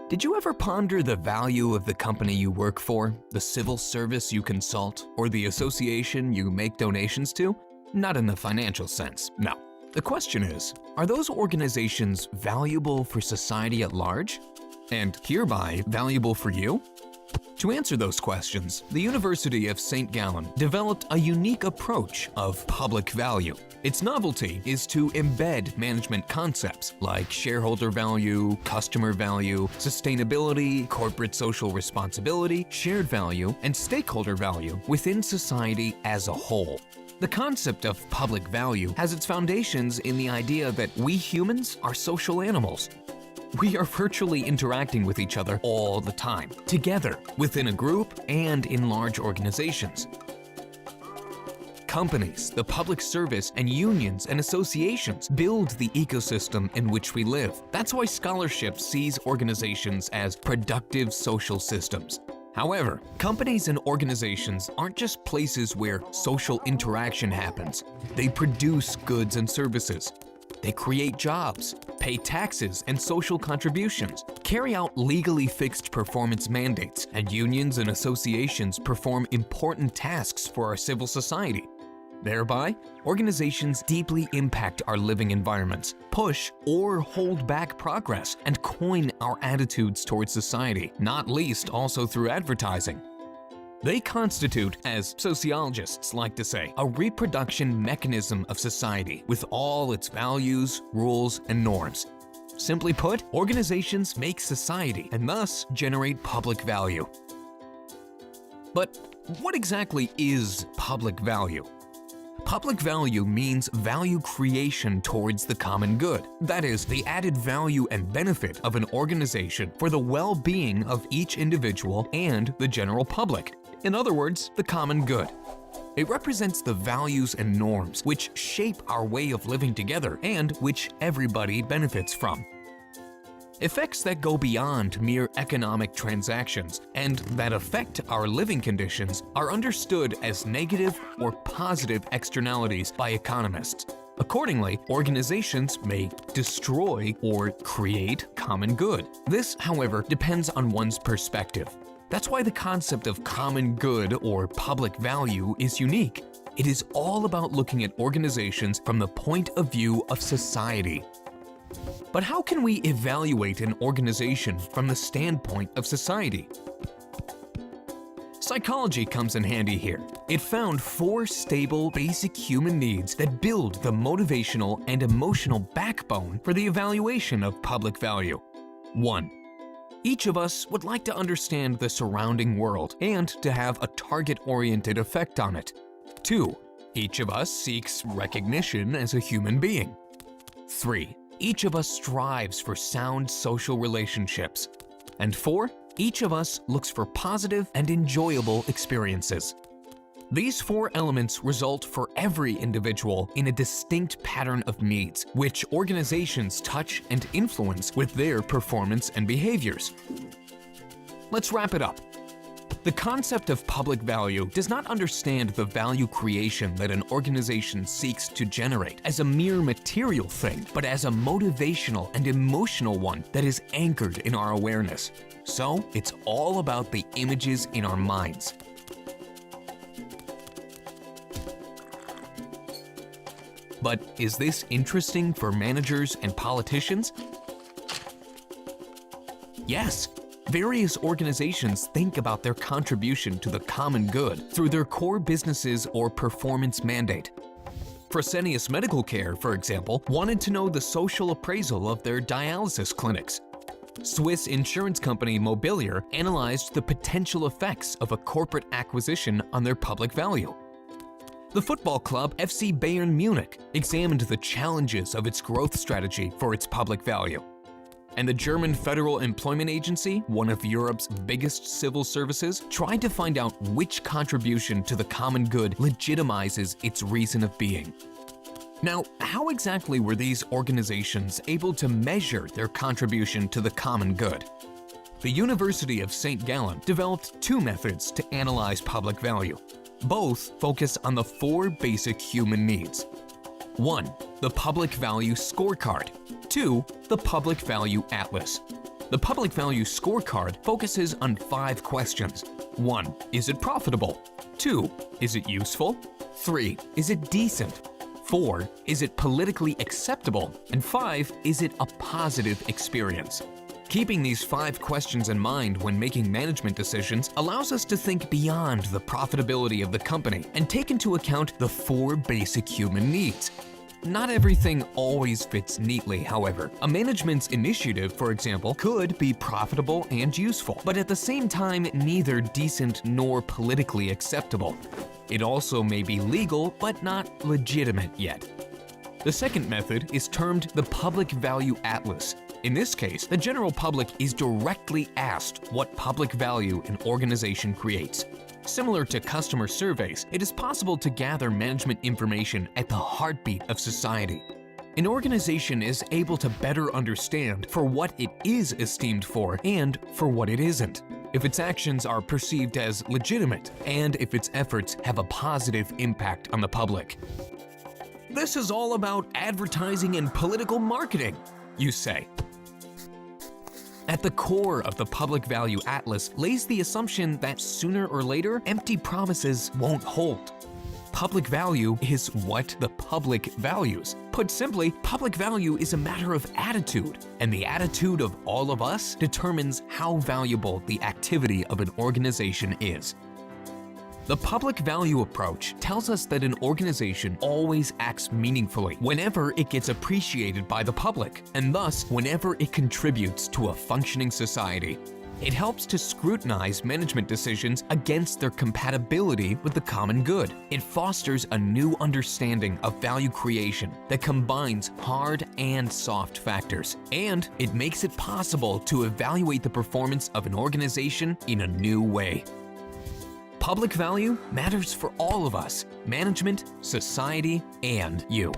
Did you ever ponder the value of the company you work for, the civil service you consult, or the association you make donations to? Not in the financial sense, no. The question is, are those organizations valuable for society at large? And hereby valuable for you? To answer those questions, the University of St.Gallen developed a unique approach of public value. Its novelty is to embed management concepts like shareholder value, customer value, sustainability, corporate social responsibility, shared value, and stakeholder value within society as a whole. The concept of public value has its foundations in the idea that we humans are social animals. We are virtually interacting with each other all the time, together, within a group, and in large organizations. Companies, the public service, and unions and associations build the ecosystem in which we live. That's why scholarship sees organizations as productive social systems. However, companies and organizations aren't just places where social interaction happens. They produce goods and services. They create jobs, pay taxes and social contributions, carry out legally fixed performance mandates, and unions and associations perform important tasks for our civil society. Thereby, organizations deeply impact our living environments, push or hold back progress, and coin our attitudes towards society, not least also through advertising. They constitute, as sociologists like to say, a reproduction mechanism of society with all its values, rules, and norms. Simply put, organizations make society and thus generate public value. But what exactly is public value? Public value means value creation towards the common good. That is, the added value and benefit of an organization for the well-being of each individual and the general public. In other words, the common good. It represents the values and norms which shape our way of living together and which everybody benefits from. Effects that go beyond mere economic transactions and that affect our living conditions are understood as negative or positive externalities by economists. Accordingly, organizations may destroy or create common good. This, however, depends on one's perspective. That's why the concept of common good or public value is unique. It is all about looking at organizations from the point of view of society. But how can we evaluate an organization from the standpoint of society? Psychology comes in handy here. It found 4 stable, basic human needs that build the motivational and emotional backbone for the evaluation of public value. 1. Each of us would like to understand the surrounding world and to have a target-oriented effect on it. 2. Each of us seeks recognition as a human being. 3. Each of us strives for sound social relationships. And 4. Each of us looks for positive and enjoyable experiences. These 4 elements result for every individual in a distinct pattern of needs, which organizations touch and influence with their performance and behaviors. Let's wrap it up. The concept of public value does not understand the value creation that an organization seeks to generate as a mere material thing, but as a motivational and emotional one that is anchored in our awareness. So, it's all about the images in our minds. But is this interesting for managers and politicians? Yes. Various organizations think about their contribution to the common good through their core businesses or performance mandate. Fresenius Medical Care, for example, wanted to know the social appraisal of their dialysis clinics. Swiss insurance company Mobiliar analyzed the potential effects of a corporate acquisition on their public value. The football club FC Bayern Munich examined the challenges of its growth strategy for its public value. And the German Federal Employment Agency, one of Europe's biggest civil services, tried to find out which contribution to the common good legitimizes its reason of being. Now, how exactly were these organizations able to measure their contribution to the common good? The University of St.Gallen developed 2 methods to analyze public value. Both focus on the 4 basic human needs. 1. The Public Value Scorecard. 2. The Public Value Atlas. The public value scorecard focuses on 5 questions. 1. Is it profitable? 2. Is it useful? 3. Is it decent? 4. Is it politically acceptable? And 5. Is it a positive experience? Keeping these 5 questions in mind when making management decisions allows us to think beyond the profitability of the company and take into account the 4 basic human needs. Not everything always fits neatly, however. A management's initiative, for example, could be profitable and useful, but at the same time neither decent nor politically acceptable. It also may be legal, but not legitimate yet. The second method is termed the Public Value Atlas. In this case, the general public is directly asked what public value an organization creates. Similar to customer surveys, it is possible to gather management information at the heartbeat of society. An organization is able to better understand for what it is esteemed for and for what it isn't, if its actions are perceived as legitimate, and if its efforts have a positive impact on the public. This is all about advertising and political marketing, you say. At the core of the Public Value Atlas lays the assumption that sooner or later, empty promises won't hold. Public value is what the public values. Put simply, public value is a matter of attitude, and the attitude of all of us determines how valuable the activity of an organization is. The public value approach tells us that an organization always acts meaningfully whenever it gets appreciated by the public, and thus whenever it contributes to a functioning society. It helps to scrutinize management decisions against their compatibility with the common good. It fosters a new understanding of value creation that combines hard and soft factors, and it makes it possible to evaluate the performance of an organization in a new way. Public value matters for all of us, management, society, and you.